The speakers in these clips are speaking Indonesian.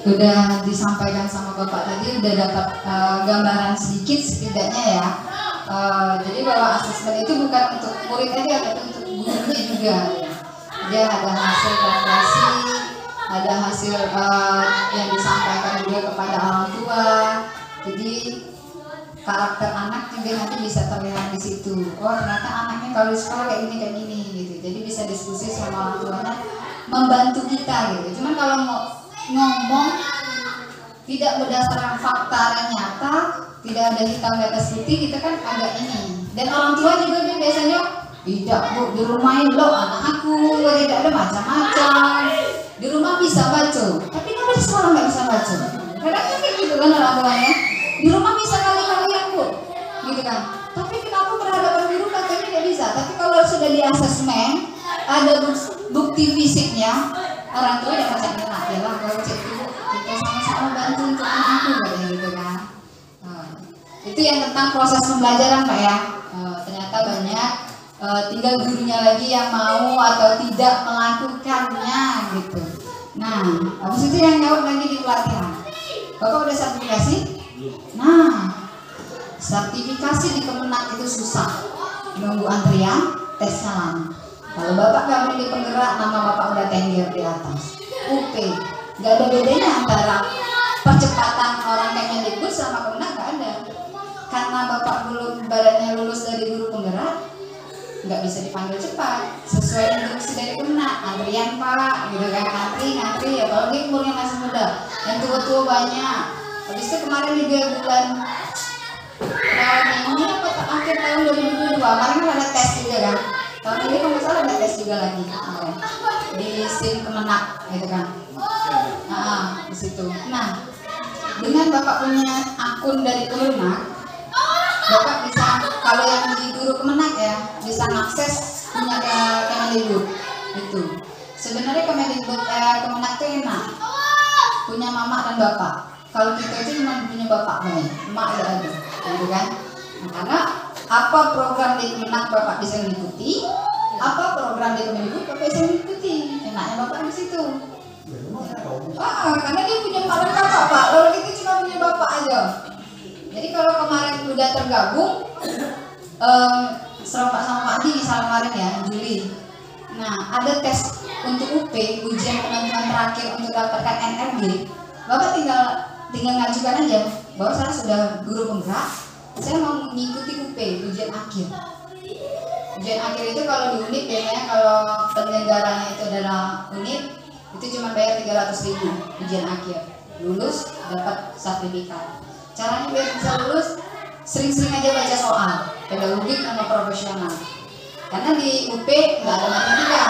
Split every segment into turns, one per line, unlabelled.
udah disampaikan sama Bapak tadi, udah dapat gambaran sedikit setidaknya ya. Jadi bahwa asesmen itu bukan untuk murid aja, tapi untuk gurunya juga. Dia ada hasil refleksi, ada hasil yang disampaikan juga kepada orang tua. Jadi karakter anak juga nanti bisa terlihat di situ. Oh ternyata anaknya kalau di sekolah kayak gini gitu. Jadi bisa diskusi sama orang tuanya, membantu kita gitu. Cuman kalau mau ngomong tidak berdasarkan fakta dan nyata, tidak ada hitam di atas putih, kita kan agak ini. Dan orang tua juga dia biasanya tidak bu, di rumah lo anak aku tidak ada macam-macam. Di rumah bisa baca, tapi kenapa di sekolah nggak bisa baca? Kadang-kadang kayak gitu kan orang tuanya. Di rumah bisa kali-kalian bu, gitu kan. Tapi kenapa berhadapan guru katanya nggak bisa? Tapi kalau sudah di asesmen, ada bukti fisiknya, orang tua yang macam enak ya lah. Kalau cek ibu, kita sama-sama bantu untuk anakku katanya gitu kan. Itu yang tentang proses pembelajaran Pak ya. Ternyata banyak tinggal gurunya lagi yang mau atau tidak melakukannya gitu. Nah, habis itu yang jawab lagi di pelatihan. Bapak udah sertifikasi? Nah, sertifikasi di Kemenak itu susah. Nunggu antrian, tesnya lama. Kalau Bapak gabung di penggerak, nama Bapak udah tengger di atas. UP, gak ada bedanya antara percepatan orang Kemendikbud sama Kemenak, gak ada. Karena Bapak belum badannya lulus dari guru penggerak, nggak bisa dipanggil cepat sesuai instruksi dari Kemenak. Antrian Pak, gitu kan, ngantri, apalagi umurnya masih muda, yang tua-tua banyak. Habis itu kemarin juga bulan ini apa akhir tahun 2022 kemarin kan ada tes juga kan. Tahun ini kalau nggak salah ada tes juga lagi di SIM Kemenak gitu kan. Di situ. Nah, dengan Bapak punya akun dari Kemenak, Bapak bisa, kalau yang di guru Kemenak ya, bisa akses punya ke Kemendikbud itu. Sebenarnya Kemendikbud Kemenak itu enak, punya mama dan bapak. Kalau kita itu cuma punya bapak nih, emak tidak ada, gitu kan? Nah, karena apa program di Kemenak Bapak bisa mengikuti, apa program di Kemendikbud Bapak bisa mengikuti. Enaknya Bapak di situ. Karena dia punya emak dan bapak Pak. Kalau kita cuma punya bapak aja. Jadi kalau kemarin udah tergabung sama Pak Adi misalnya kemarin ya Juli. Nah ada tes untuk UP, ujian penentuan terakhir untuk dapatkan NRG. Bapak tinggal ngajukan aja bahwa saya sudah guru penggerak, saya mau mengikuti UP, ujian akhir. Ujian akhir itu kalau di unit biasanya kalau penyelenggaranya itu adalah unit itu cuma bayar 300.000 ujian akhir. Lulus dapat sertifikat. Caranya biar bisa lulus, sering-sering aja baca soal pedagogik sama profesional. Karena di UP nggak ada matematika.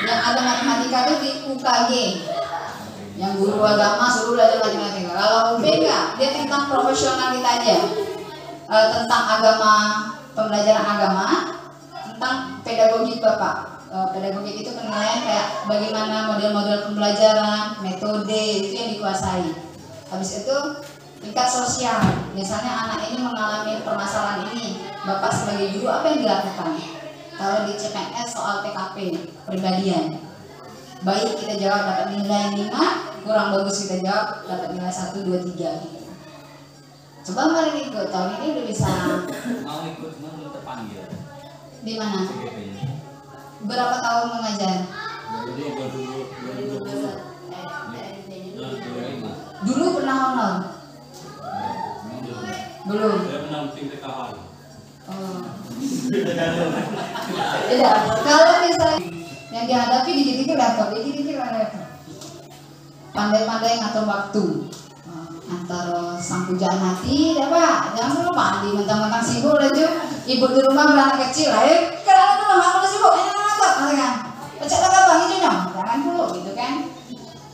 Yang ada matematika itu di UKG. Yang guru agama suruh belajar matematika. Kalau UP enggak, dia tentang profesional kita aja. Tentang agama, pembelajaran agama, tentang pedagogik Bapak. Pedagogik itu penilaian kayak bagaimana model-model pembelajaran, metode itu yang dikuasai. Habis itu tingkat sosial, misalnya anak ini mengalami permasalahan ini, Bapak sebagai guru apa yang dilakukan? Kalau di CPNS soal PKP, pribadian, baik kita jawab dapat nilai 5, kurang bagus kita jawab dapat nilai 1, 2, 3 gitu. Coba mari ikut, tahun ini udah bisa.
Mau ikut belum terpanggil.
Di mana? Berapa tahun mengajar? Dulu pernah honor? Belum.
Saya pernah meeting TKH.
Oh. Tidak. Kalau misalnya yang dihadapi dikit-dikit laptop, pandai-pandai ngatur waktu, antara sang pujaan hati, ya Pak, jangan dulu mandi mentang-mentang sibuk aja. Ibu di rumah beranak kecil, karena dulu nggak sibuk, kan? Pecah bang itu jangan dulu, gitu kan?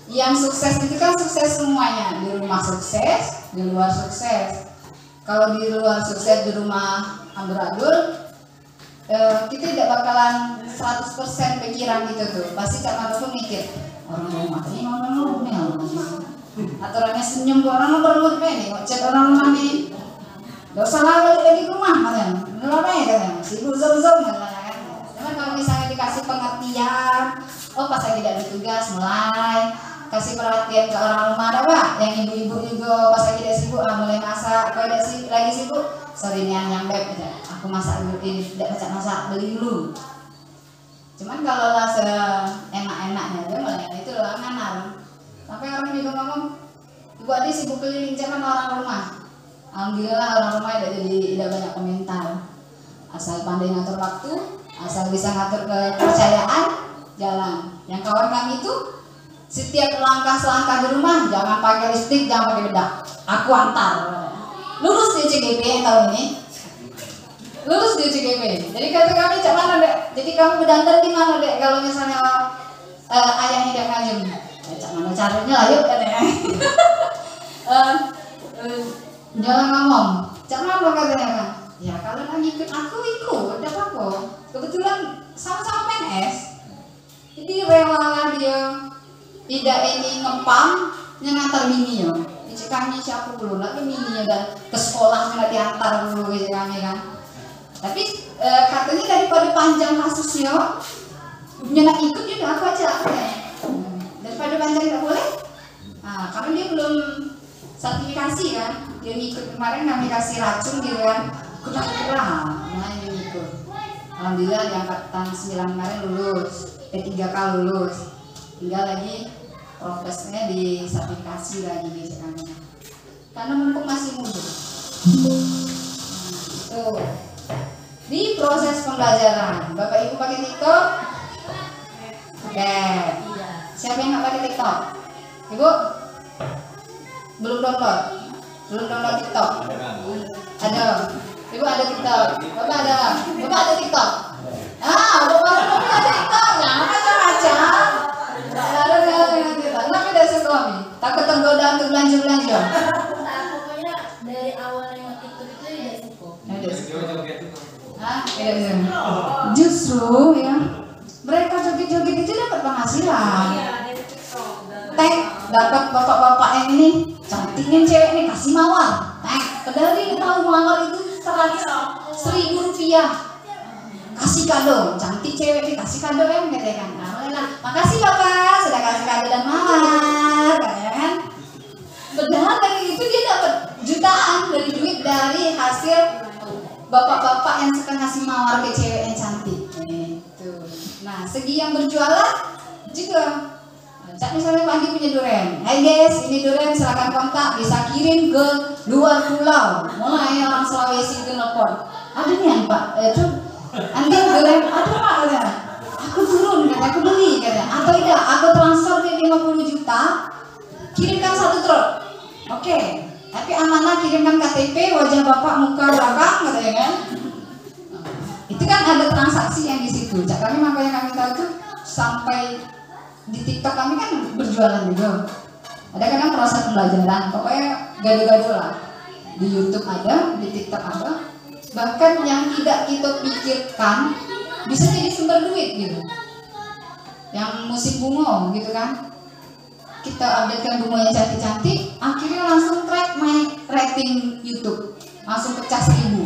Yang sukses itu kan sukses semuanya, di rumah sukses, di luar sukses. Kalau di luar sukses di rumah amburadul, kita tidak bakalan 100% pikiran gitu tuh. Pasti Kak Maruf mikir, orang rumah ini ngomong nih, aturannya senyum ke orang berumur nih, chat orang rumah nih, gak usah balik lagi ke rumah katanya, menurut katanya, sibuk zom katanya kan. Cuman kalau misalnya dikasih pengertian, oh pas lagi ada tugas mulai kasih perhatian. perhatian ke orang rumah ada Pak, yang ibu-ibu juga pas lagi tidak sibuk mulai masak, kalau tidak lagi sibuk sorry nih yang beb aja, aku masak dulu ini tidak masak beli dulu. Cuman kalau lah seenak-enaknya aja malah itu loh nganar. Sampai orang juga ngomong, ibu adik sibuk keliling zaman orang rumah. Alhamdulillah orang rumah tidak banyak komentar. Asal pandai ngatur waktu, asal bisa ngatur kepercayaan, jalan. Yang kawan kami itu setiap langkah selangkah di rumah jangan pakai listrik, jangan pakai bedak. Aku antar. Lulus di CGP tahun ini. Lulus di CGP. Jadi kata kami cak mana dek? Jadi kamu berdandan di mana dek? Kalau misalnya ayahnya tidak ngajem, cak mana caranya lah yuk katanya. Jangan ngomong. Cak mana katanya kan? Ya kalau lagi ikut aku ikut, tidak apa-apa. Kebetulan sama-sama PNS. Jadi rela dia tidak ini ngepam, nyantar mini ya. Isi kami siapa dulu lagi mini ya dan ke sekolah nggak diantar dulu isi kami kan. Tapi katanya daripada panjang kasusnya, nyenak ikut juga aku aja. Daripada panjang tidak boleh, karena dia belum sertifikasi kan. Dia ngikut kemarin kami kasih racun gitu kan, kurang. Nah dia ngikut. Alhamdulillah di angkatan 9 kemarin lulus, P3K lulus. Tinggal lagi progresnya di sertifikasi lagi di kami. Karena mumpung masih muda. Itu. Di proses pembelajaran, Bapak Ibu pakai TikTok? Oke. Siapa yang nggak pakai TikTok? Ibu? Belum download? Belum download TikTok? Ada. Ibu ada TikTok? Bapak ada? Bapak ada TikTok? Bapak ada TikTok? Ya, macam-macam. Ada TikTok. Kenapa tidak sekolah? Takut tergoda untuk belanja-belanja?
Pokoknya dari awal yang TikTok itu tidak cukup.
Justru ya mereka joget-joget itu dapat penghasilan. Dapat bapak-bapak yang ini cantiknya cewek ini kasih mawar. Padahal dia tahu mawar itu 100.000 rupiah. Kasih kado, cantik cewek dikasih kado yang katakan. Makasih bapak sudah kasih kado dan mawar, kan? Padahal dari itu dia dapat jutaan dari duit dari hasil bapak-bapak yang suka ngasih mawar ke cewek yang cantik. Gitu. Nah, segi yang berjualan juga. Cak misalnya Pak Andi punya durian. Hai guys, ini durian silakan kontak, bisa kirim ke luar pulau. Mulai orang Sulawesi itu nelfon. Ada nih Pak, itu Andi durian ada Pak katanya. Aku turun katanya, aku beli katanya. Atau tidak, aku transfer di 50 juta, kirimkan 1 truk. Oke. Tapi amanah kirimkan KTP, wajah bapak, muka belakang, katanya kan? Itu kan ada transaksi yang di situ. Kami makanya kami tahu itu sampai di TikTok kami kan berjualan juga. Ada kadang proses pembelajaran, pokoknya gaduh-gaduh lah. Di YouTube ada, di TikTok ada. Bahkan yang tidak kita pikirkan bisa jadi sumber duit gitu. Yang musim bunga gitu kan. Kita updatekan bunga yang cantik-cantik, akhirnya langsung track naik rating YouTube, langsung pecah 1.000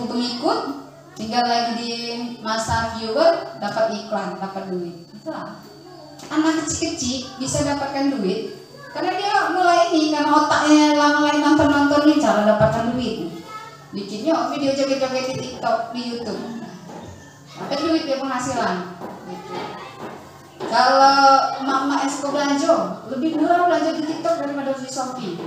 pengikut, tinggal lagi di masa viewer dapat iklan, dapat duit. Itulah. Anak kecil-kecil bisa dapatkan duit karena dia mulai ini karena otaknya mulai nonton nih cara dapatkan duit. Bikinnya video joget-joget di TikTok, di YouTube, dapat duit dia penghasilan. Gitu. Kalau emak-emak suka belanja, lebih murah belanja di TikTok daripada di Shopee.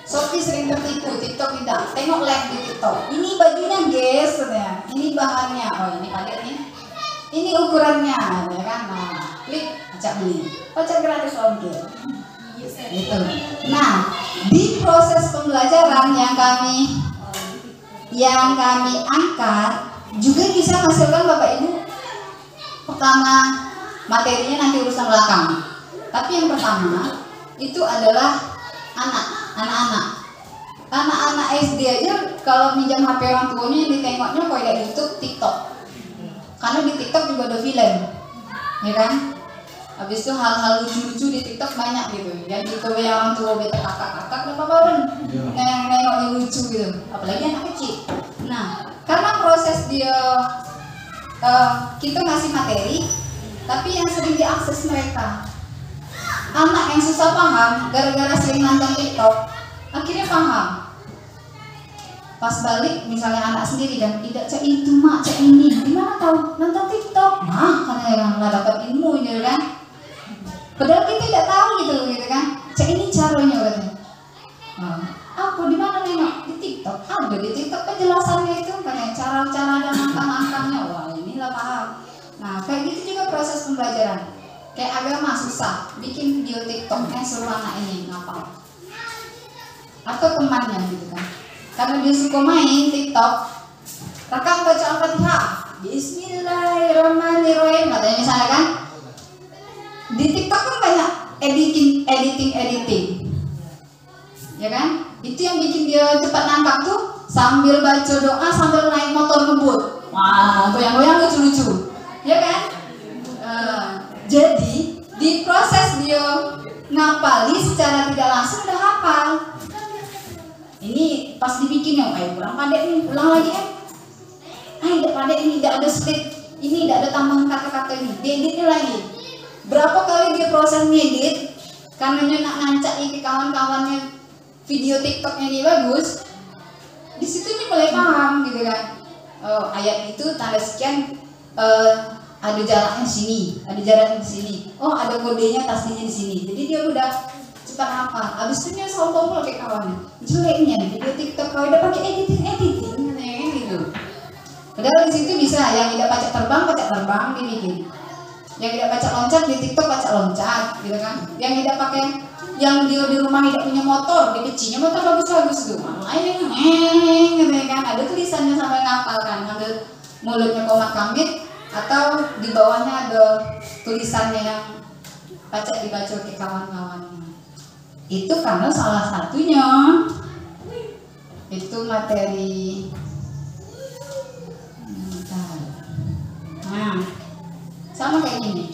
Shopee sering tertipu, TikTok tidak. Tengok live di TikTok. Ini bajunya guys, katanya. Ini bahannya. Oh ini pakai nih. Ini ukurannya, ya kan? Nah, klik, acak beli. Acak gratis ongkir. Gitu. Nah, di proses pembelajaran yang kami angkat juga bisa menghasilkan Bapak Ibu. Pertama, materinya nanti urusan belakang. Tapi yang pertama itu adalah anak-anak SD aja kalau minjam HP orang tuanya yang ditengoknya kalau tidak YouTube, TikTok. Karena di TikTok juga ada film, ya kan? Habis itu hal-hal lucu-lucu di TikTok banyak gitu. Yang gitu yang orang tua beta kakak-kakak dan bapak nengok yang lucu gitu. Apalagi anak kecil. Nah, karena proses dia kita ngasih materi, tapi yang sering diakses mereka anak yang susah paham gara-gara sering nonton TikTok akhirnya paham. Pas balik misalnya anak sendiri kan, tidak cek itu mak, cek ini, gimana tahu nonton TikTok? Karena nggak dapat ilmu gitu kan. Padahal kita tidak tahu gitu kan. Cek ini caranya katanya. Aku di mana nengok? Di TikTok. Ada di TikTok penjelasannya itu katanya cara-cara dan angka-angkanya. Wah inilah paham. Nah kayak gitu juga proses pembelajaran. Kayak agama susah, bikin video TikToknya suruh anak ini ngapal. Atau temannya gitu kan. Karena dia suka main TikTok, rekam baca Al-Fatihah, Bismillahirrahmanirrahim katanya misalnya kan. Di TikTok kan banyak editing, ya kan? Itu yang bikin dia cepat nangkap tuh sambil baca doa sambil naik motor ngebut, wah goyang-goyang lucu-lucu, ya kan? Jadi di proses dia ngapali secara tidak langsung udah hafal. Ini pas dibikin yang kurang pandai nih, ulang lagi tidak pandai ini, tidak ada speed, ini tidak ada tambahan kata-kata ini, dieditnya lagi. Berapa kali dia proses ngedit, karena nak ngancai ke kawan-kawannya video TikToknya ini bagus, di situ ini mulai paham gitu kan. Ayat itu tanda sekian, ada jaraknya sini, ada jaraknya di sini. Oh ada kodenya tasnya di sini. Jadi dia udah cepat hafal. Abis itu dia sombong pula kayak kawannya. Jeleknya di video TikTok kau udah pakai editing gitu. Padahal di situ bisa yang tidak pacak terbang dibikin. Yang tidak pacak loncat di TikTok pacak loncat, gitu kan. Yang tidak pakai, yang dia di rumah tidak punya motor, dia kecinya motor bagus-bagus tuh. Gitu kan. Ada tulisannya sampai ngapal kan. Ambil mulutnya komat kambit atau di bawahnya ada tulisannya yang pacak dibaca ke kawan-kawannya. Itu karena salah satunya itu materi. Nah, sama kayak gini.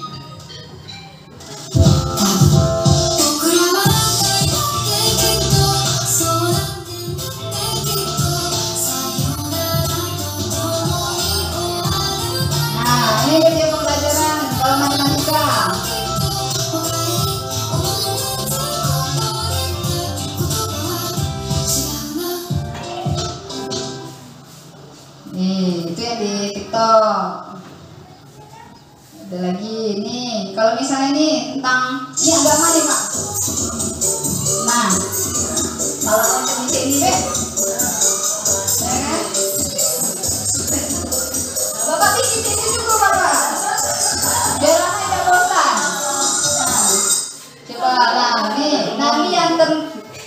Nah, ini video pembelajaran kalau matematika. Itu ya di TikTok. Ada lagi nih, kalau misalnya ini tentang ini agama nih Pak. Nah, kalau loncat di ini ya kan? Bapak bikin juga Bapak, biar anak tidak bosan. Nah, coba lah nih, Nabi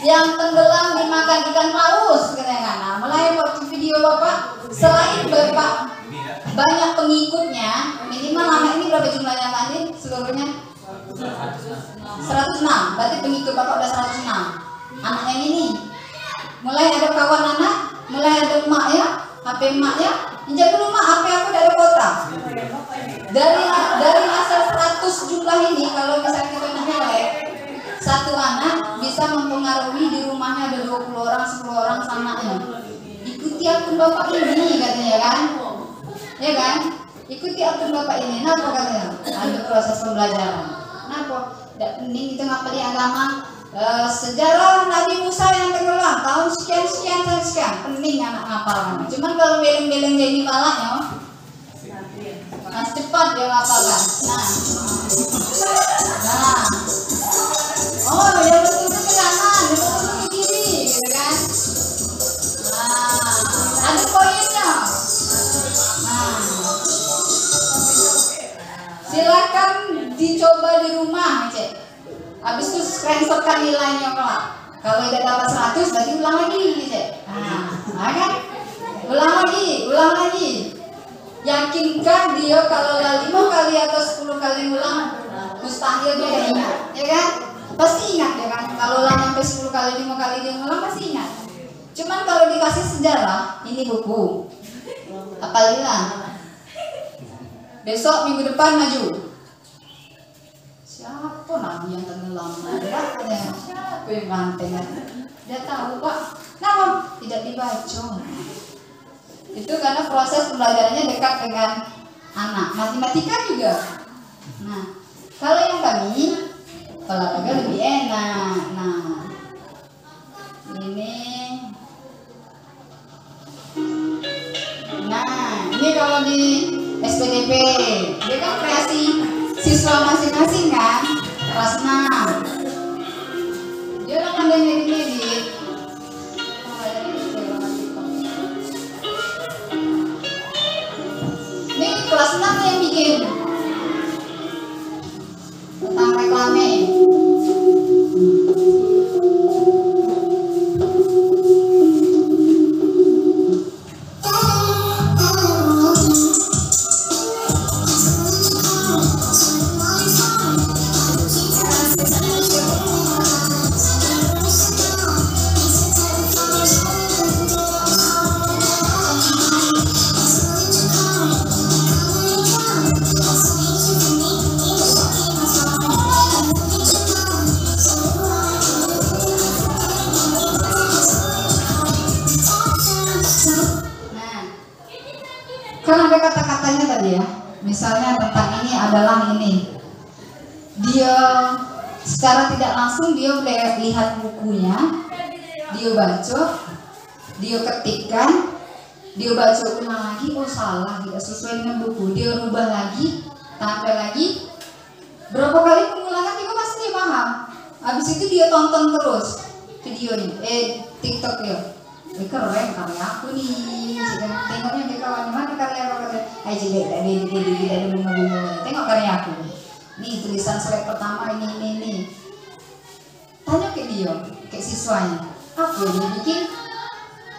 yang tenggelam dimakan ikan paus katanya kan. Nah, mulai waktu video Bapak, selain Bapak banyak pengikutnya, minimal anak ini berapa jumlahnya Pak Andi seluruhnya? 106, berarti pengikut Bapak udah 106. Anaknya ini mulai ada kawan anak, mulai ada emaknya, HP emaknya, injak dulu mak, HP aku udah ada kuota. Dari hasil 100 jumlah ini, kalau misalnya kita nilai satu anak bisa mempengaruhi di rumahnya ada 20 orang, 10 orang anaknya. Ikuti akun Bapak ini katanya kan. Ya kan? Ikuti akun Bapak ini. Kenapa katanya? Ada proses pembelajaran. Kenapa? Tidak penting kita ngapali agama. Sejarah Nabi Musa yang tenggelam tahun sekian. Penting anak ngapalkan. Cuman kalau beleng-beleng kayak ini palanya, nah cepat dia ngapalkan. Nah. Oh, yang betul ke kanan, yang betul ke kiri, gitu kan? Nah, ada poinnya. Silakan dicoba di rumah, Cek. Habis itu screenshotkan nilainya kelak. Kalau udah dapat 100, berarti ulang lagi, Cek. Nah kan? Ulang lagi. Yakinkah dia kalau 5 kali atau 10 kali ulang, mustahil dia ingat, ya kan? Pasti ingat ya kan? Kalau ulang sampai 10 kali, 5 kali dia ulang pasti ingat. Cuman kalau dikasih sejarah, ini buku. Apalilah. Besok minggu depan maju. Siapa Nabi yang tenggelam? Siapa yang ganteng? Dia tahu Pak. Kenapa tidak dibaca? Itu karena proses pembelajarannya dekat dengan anak. Matematika juga. Nah, kalau yang kami olahraga lebih enak. Nah, ini. Nah, ini kalau di SPDP, dia kan kreasi siswa masing-masing kan, kelas 6. Dia orang ada ngedit-ngedit. Ini kelas 6 yang bikin tentang reklame. Kan ada kata-katanya tadi ya, misalnya tentang ini adalah ini. Dia secara tidak langsung dia lihat bukunya, dia baca, dia ketikkan, dia baca ulang lagi, oh salah, tidak sesuai dengan buku, dia rubah lagi, tampil lagi, berapa kali pengulangan juga pasti dia paham. Habis itu dia tonton terus videonya, TikTok ya. Keren karya aku nih, tengoknya di kawan mana karya aku, tengok karya aku, nih tulisan slide pertama ini, tanya ke dia, ke siswanya, apa yang dia bikin,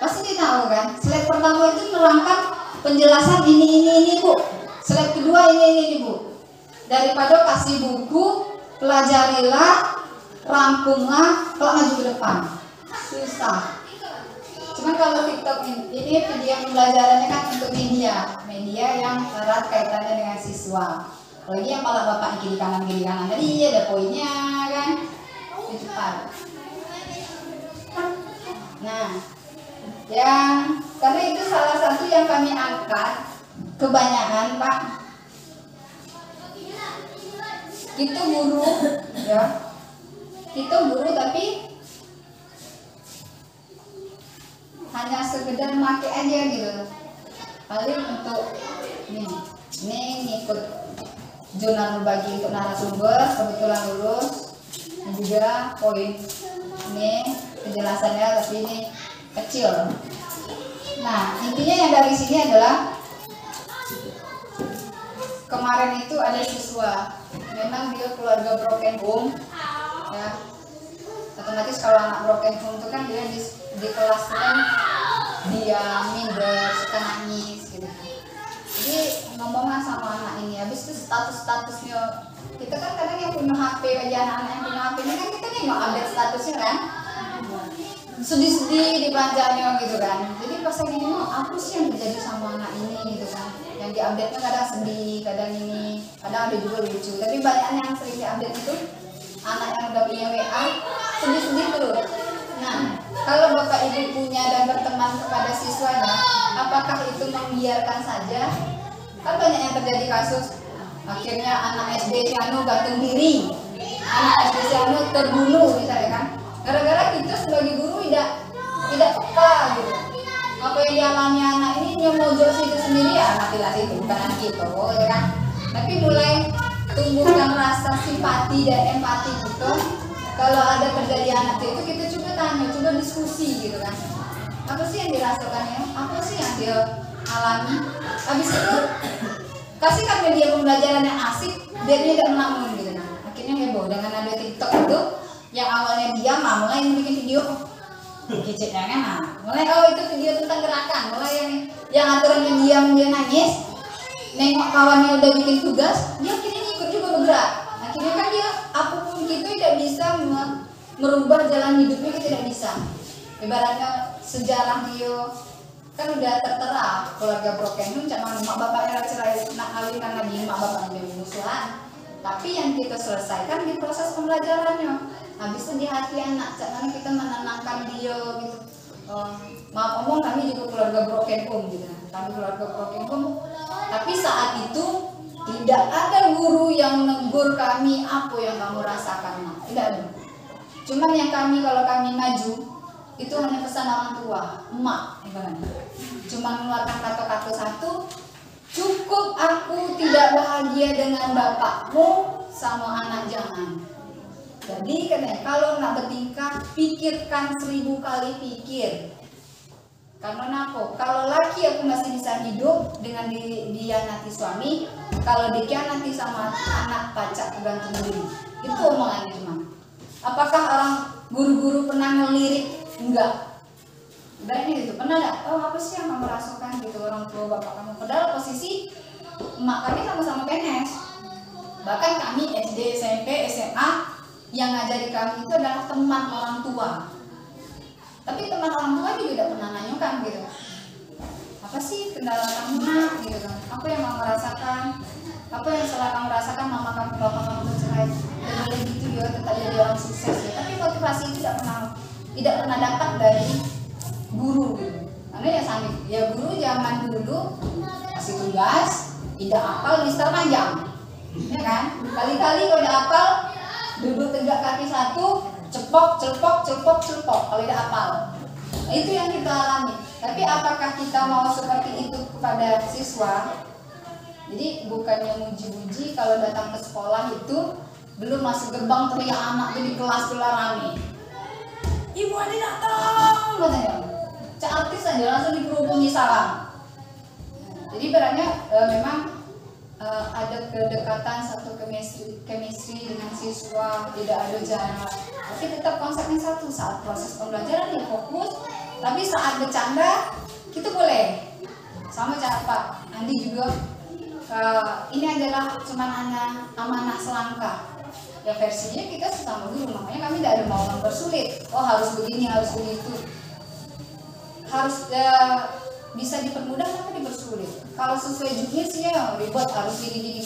pasti dia tahu kan, slide pertama itu menerangkan penjelasan ini bu, slide kedua ini bu, daripada kasih buku, pelajarilah, rangkumlah, kalau maju ke depan, susah. Cuman kalau TikTok ini video pembelajarannya kan untuk media yang erat kaitannya dengan siswa. Apalagi yang kepala bapak kiri kanan tadi ada poinnya kan, itu cepat. Nah, yang karena itu salah satu yang kami angkat kebanyakan Pak. Kita guru ya, kita guru tapi hanya sekedar make aja gitu, paling untuk ini ngikut jurnal berbagi untuk narasumber kebetulan lulus, dan juga poin ini penjelasannya tapi ini kecil. Nah intinya yang dari sini adalah kemarin itu ada siswa memang dia keluarga broken home ya, otomatis kalau anak broken home itu kan dia di kelas kan dia minder, suka nangis gitu. Jadi ngomongnya sama anak ini, habis itu statusnya kita kan kadang yang punya HP aja, anak-anak yang punya HP ini kan kita nih nggak update statusnya kan, sedih-sedih di belanjanya gitu kan. Jadi pas lagi ini apa sih yang terjadi sama anak ini gitu kan, yang diupdate nya kadang sedih, kadang ini, kadang ada juga lucu, tapi banyak yang sering diupdate itu anak yang udah punya WA sedih-sedih terus. Nah, kalau bapak ibu punya dan berteman kepada siswanya, apakah itu membiarkan saja? Kan banyak yang terjadi kasus, akhirnya anak SD Sianu gantung diri, anak SD Sianu terbunuh misalnya kan, gara-gara kita sebagai guru tidak peka gitu. Apa yang dialami anak ini nyemojol situ sendiri ya, anak pilas itu bukan anak kita, ya kan? Tapi mulai tumbuhkan rasa simpati dan empati gitu. Kalau ada terjadi anak itu kita coba tanya, coba diskusi gitu kan, apa sih yang dirasakannya, apa sih yang dia alami. Habis itu kasihkan media pembelajaran yang asik biar dia tidak melamun gitu kan. Akhirnya heboh dengan ada TikTok itu yang awalnya diam, mulai bikin video kecilnya kan, mulai itu video tentang gerakan, mulai yang aturannya diam dia nangis, nengok kawannya udah bikin tugas, dia akhirnya ikut juga bergerak. Akhirnya kan dia apapun gitu tidak bisa merubah jalan hidupnya, kita tidak bisa. Ibaratnya sejarah dia kan udah tertera keluarga broken home, cuma mak bapaknya cerai nak kawinkan lagi, mak bapaknya musuhan. Tapi yang kita selesaikan di proses pembelajarannya. Habis itu di hati anak, caranya kita menenangkan dia gitu. Maaf omong kami juga keluarga broken home gitu. Kami keluarga broken home. Tapi saat itu tidak ada guru yang menegur kami apa yang kamu rasakan nak. tidak ada. Cuman yang kalau kami maju itu hanya pesan orang tua, emak ibaratnya. Cuma mengeluarkan kata-kata satu, cukup aku tidak bahagia dengan bapakmu sama anak jangan. Jadi katanya kalau nak bertingkah pikirkan 1000 kali pikir. Karena napa? Kalau laki aku masih bisa hidup dengan dihianati suami, kalau dikhianati sama anak pacak gantung diri. Itu omongannya cuma. Apakah orang guru-guru pernah ngelirik? Enggak. Ibaratnya gitu. Pernah enggak? Oh, apa sih yang kamu rasakan gitu orang tua bapak kamu? Padahal posisi emak kami sama-sama PNS. Bahkan kami SD, SMP, SMA yang ngajari kami itu adalah teman orang tua. Tapi teman orang tua juga tidak pernah nanyakan gitu. Apa sih kendala kamu nak gitu kan? Apa yang kamu rasakan? Apa yang salah kamu rasakan mama kamu bapak kamu bercerai? Dan boleh gitu ya tetap jadi orang sukses ya. Tapi motivasi itu tidak pernah dapat dari guru gitu. Karena ya sambil ya guru zaman dulu kasih tugas tidak hafal lister panjang, ya kan? Kali-kali kalau tidak hafal duduk tegak kaki satu, cepok kalau tidak hafal. Nah, itu yang kita alami. Tapi apakah kita mau seperti itu kepada siswa? Jadi bukannya muji-muji kalau datang ke sekolah itu belum masuk gerbang teriak anak di kelas kelar rame. Ibu Adi datang, katanya. Cak artis aja langsung dikerubungi salam. Jadi berarti memang ada kedekatan satu chemistry dengan siswa, tidak ada jarak. Tapi tetap konsepnya satu, saat proses pembelajaran ya fokus. Tapi saat bercanda kita boleh. Sama cara Pak Andi juga. Ini adalah cuma amanah selangkah. Ya versinya kita sesama guru, makanya kami tidak ada mau mempersulit. Oh harus begini, harus begitu. Harus bisa dipermudah tapi dipersulit. Kalau sesuai juknisnya ribet harus gini.